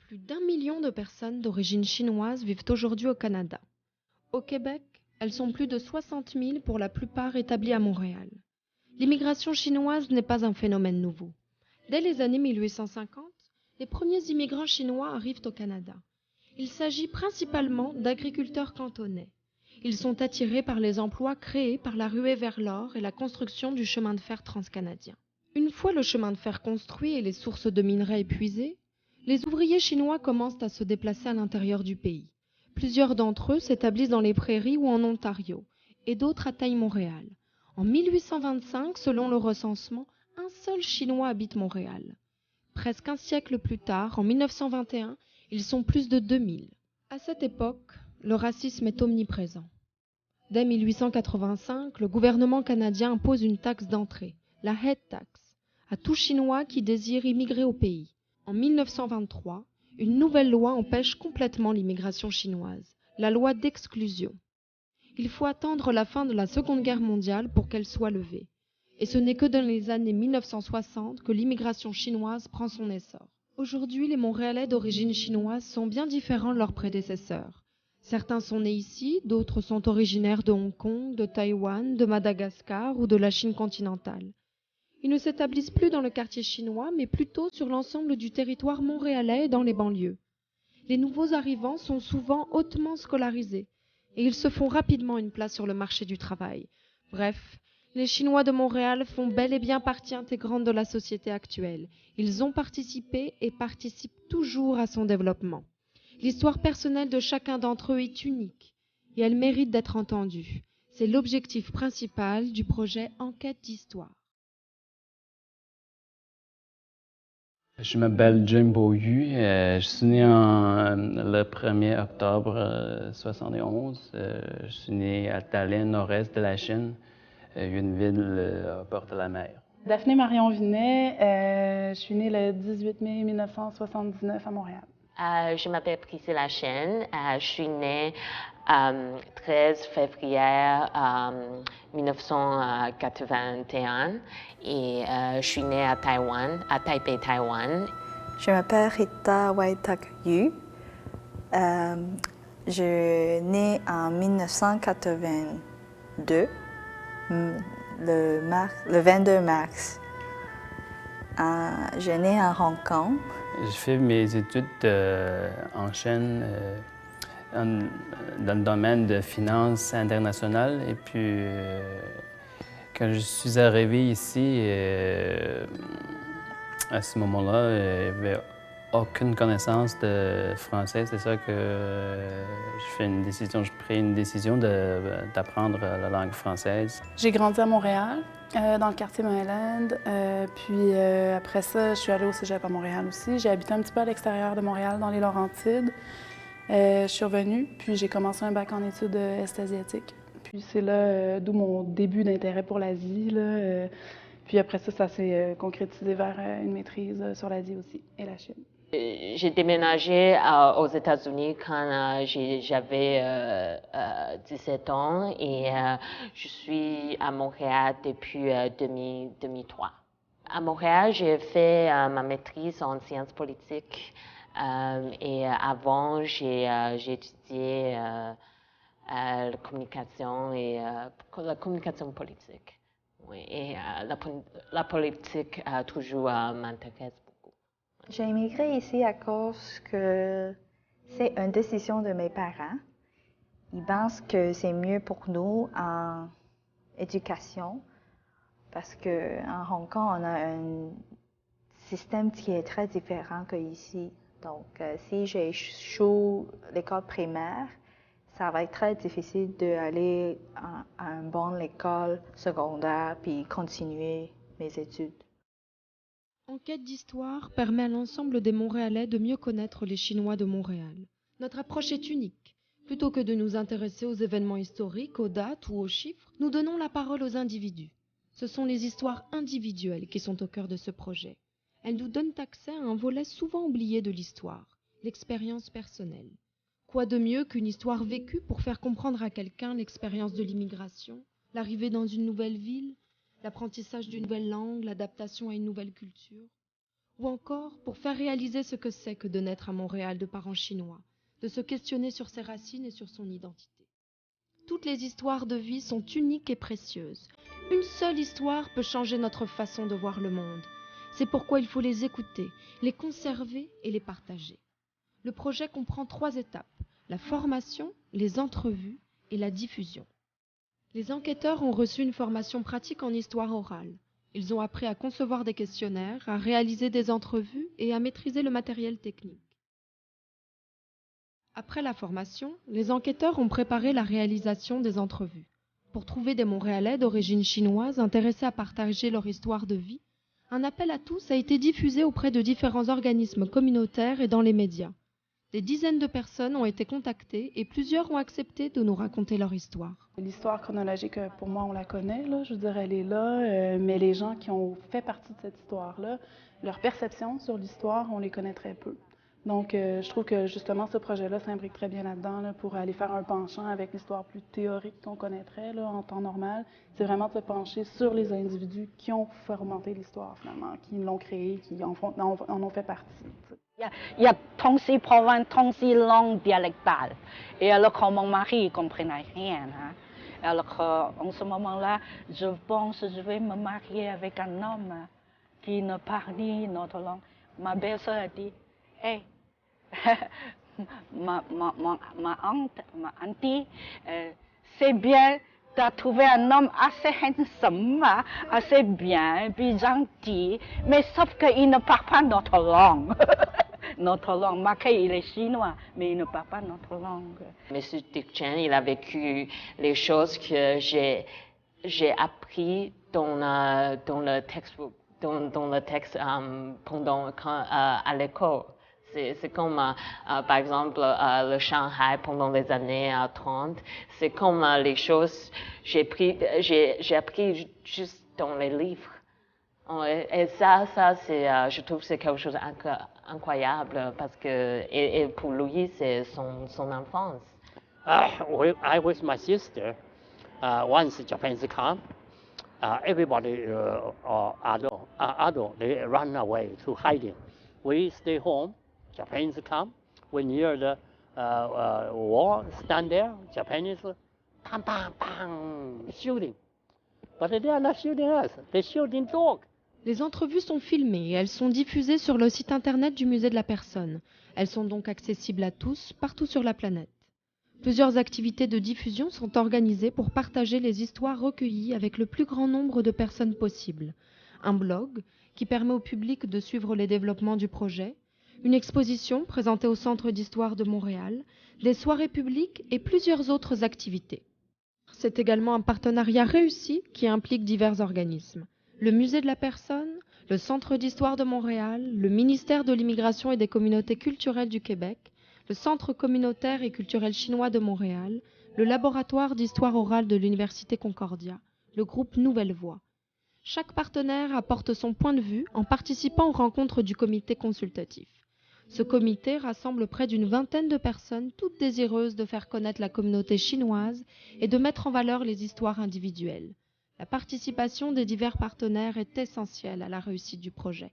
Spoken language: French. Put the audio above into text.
Plus d'1 million de personnes d'origine chinoise vivent aujourd'hui au Canada. Au Québec, elles sont plus de 60 000 pour la plupart établies à Montréal. L'immigration chinoise n'est pas un phénomène nouveau. Dès les années 1850, les premiers immigrants chinois arrivent au Canada. Il s'agit principalement d'agriculteurs cantonais. Ils sont attirés par les emplois créés par la ruée vers l'or et la construction du chemin de fer transcanadien. Une fois le chemin de fer construit et les sources de minerais épuisées, les ouvriers chinois commencent à se déplacer à l'intérieur du pays. Plusieurs d'entre eux s'établissent dans les prairies ou en Ontario, et d'autres atteignent Montréal. En 1825, selon le recensement, un seul Chinois habite Montréal. Presque un siècle plus tard, en 1921, ils sont plus de 2000. À cette époque, le racisme est omniprésent. Dès 1885, le gouvernement canadien impose une taxe d'entrée, la Head Tax, à tout Chinois qui désire immigrer au pays. En 1923, une nouvelle loi empêche complètement l'immigration chinoise, la loi d'exclusion. Il faut attendre la fin de la Seconde Guerre mondiale pour qu'elle soit levée. Et ce n'est que dans les années 1960 que l'immigration chinoise prend son essor. Aujourd'hui, les Montréalais d'origine chinoise sont bien différents de leurs prédécesseurs. Certains sont nés ici, d'autres sont originaires de Hong Kong, de Taïwan, de Madagascar ou de la Chine continentale. Ils ne s'établissent plus dans le quartier chinois, mais plutôt sur l'ensemble du territoire montréalais et dans les banlieues. Les nouveaux arrivants sont souvent hautement scolarisés et ils se font rapidement une place sur le marché du travail. Bref, les Chinois de Montréal font bel et bien partie intégrante de la société actuelle. Ils ont participé et participent toujours à son développement. L'histoire personnelle de chacun d'entre eux est unique et elle mérite d'être entendue. C'est l'objectif principal du projet Enquête d'histoire. Je m'appelle Jim Beaulieu. Je suis né le 1er octobre 71. Je suis né à Tallinn, nord-est de la Chine, une ville au bord de la mer. Daphné Marion Vinet, je suis née le 18 mai 1979 à Montréal. Je m'appelle Priscilla Chen. Je suis née 13 février 1981 et je suis née à Taïwan, à Taipei, Taïwan. Je m'appelle Rita Waitak-Yu. Je suis née en 1982, le 22 mars. Je suis née à Hong Kong. J'ai fait mes études en Chine dans le domaine de finances internationales. Et puis, quand je suis arrivé ici, à ce moment-là, il n'y avait aucune connaissance de français. C'est ça que j'ai pris une décision d'apprendre la langue française. J'ai grandi à Montréal, dans le quartier Myland. Puis après ça, je suis allée au cégep à Montréal aussi. J'ai habité un petit peu à l'extérieur de Montréal, dans les Laurentides. Je suis revenue, puis j'ai commencé un bac en études est-asiatiques. Puis c'est là d'où mon début d'intérêt pour l'Asie. Puis après ça, ça s'est concrétisé vers une maîtrise sur l'Asie aussi et la Chine. J'ai déménagé aux États-Unis quand j'avais 17 ans et je suis à Montréal depuis 2003. À Montréal, j'ai fait ma maîtrise en sciences politiques et avant, j'ai étudié la communication et la communication politique. Oui, et la politique toujours m'intéresse beaucoup. J'ai immigré ici à cause que c'est une décision de mes parents. Ils pensent que c'est mieux pour nous en éducation parce qu'en Hong Kong, on a un système qui est très différent qu'ici. Donc, si j'échoue l'école primaire, ça va être très difficile d'aller à une bonne école secondaire puis continuer mes études. Enquête d'histoire permet à l'ensemble des Montréalais de mieux connaître les Chinois de Montréal. Notre approche est unique. Plutôt que de nous intéresser aux événements historiques, aux dates ou aux chiffres, nous donnons la parole aux individus. Ce sont les histoires individuelles qui sont au cœur de ce projet. Elles nous donnent accès à un volet souvent oublié de l'histoire, l'expérience personnelle. Quoi de mieux qu'une histoire vécue pour faire comprendre à quelqu'un l'expérience de l'immigration, l'arrivée dans une nouvelle ville, l'apprentissage d'une nouvelle langue, l'adaptation à une nouvelle culture. ou encore pour faire réaliser ce que c'est que de naître à Montréal de parents chinois, de se questionner sur ses racines et sur son identité. Toutes les histoires de vie sont uniques et précieuses. Une seule histoire peut changer notre façon de voir le monde. C'est pourquoi il faut les écouter, les conserver et les partager. Le projet comprend 3 étapes, la formation, les entrevues et la diffusion. Les enquêteurs ont reçu une formation pratique en histoire orale. Ils ont appris à concevoir des questionnaires, à réaliser des entrevues et à maîtriser le matériel technique. Après la formation, les enquêteurs ont préparé la réalisation des entrevues. Pour trouver des Montréalais d'origine chinoise intéressés à partager leur histoire de vie, un appel à tous a été diffusé auprès de différents organismes communautaires et dans les médias. Des dizaines de personnes ont été contactées et plusieurs ont accepté de nous raconter leur histoire. L'histoire chronologique, pour moi, on la connaît, là, je veux dire, elle est là, mais les gens qui ont fait partie de cette histoire-là, leur perception sur l'histoire, on les connaît très peu. Donc, je trouve que justement, ce projet-là s'imbrique très bien là-dedans là, pour aller faire un penchant avec l'histoire plus théorique qu'on connaîtrait là, en temps normal. C'est vraiment de se pencher sur les individus qui ont fomenté l'histoire, finalement, qui l'ont créée, qui en ont fait partie. T'sais. Il y a 36 provinces, 36 langues dialectales. Et alors que mon mari ne comprenait rien. Hein. Alors en ce moment-là, je pense que je vais me marier avec un homme qui ne parle ni notre langue. Ma belle-sœur a dit, hey, ma auntie, c'est bien de trouver un homme assez handsome, assez bien, puis gentil, mais sauf qu'il ne parle pas notre langue. Notre langue, marqué, il est chinois, mais il ne parle pas notre langue. Monsieur Dick Chen, il a vécu les choses que j'ai appris dans le textbook, dans le texte à l'école. C'est comme, par exemple, le Shanghai pendant les années 30. C'est comme les choses j'ai appris juste dans les livres. Et ça c'est, je trouve que c'est quelque chose d'incroyable parce que et pour lui, c'est son enfance. I with my sister. Once Japan's come, everybody adult they run away to hiding. We stay home. Japanese come. We near the wall, stand there. Japanese, bang, bang, bang, shooting. But they are not shooting us. They're shooting dog. Les entrevues sont filmées et elles sont diffusées sur le site internet du musée de la personne. Elles sont donc accessibles à tous, partout sur la planète. Plusieurs activités de diffusion sont organisées pour partager les histoires recueillies avec le plus grand nombre de personnes possible. Un blog qui permet au public de suivre les développements du projet, une exposition présentée au Centre d'histoire de Montréal, des soirées publiques et plusieurs autres activités. C'est également un partenariat réussi qui implique divers organismes. Le Musée de la Personne, le Centre d'histoire de Montréal, le ministère de l'Immigration et des communautés culturelles du Québec, le Centre communautaire et culturel chinois de Montréal, le Laboratoire d'histoire orale de l'Université Concordia, le groupe Nouvelle Voix. Chaque partenaire apporte son point de vue en participant aux rencontres du comité consultatif. Ce comité rassemble près d'une vingtaine de personnes, toutes désireuses de faire connaître la communauté chinoise et de mettre en valeur les histoires individuelles. La participation des divers partenaires est essentielle à la réussite du projet.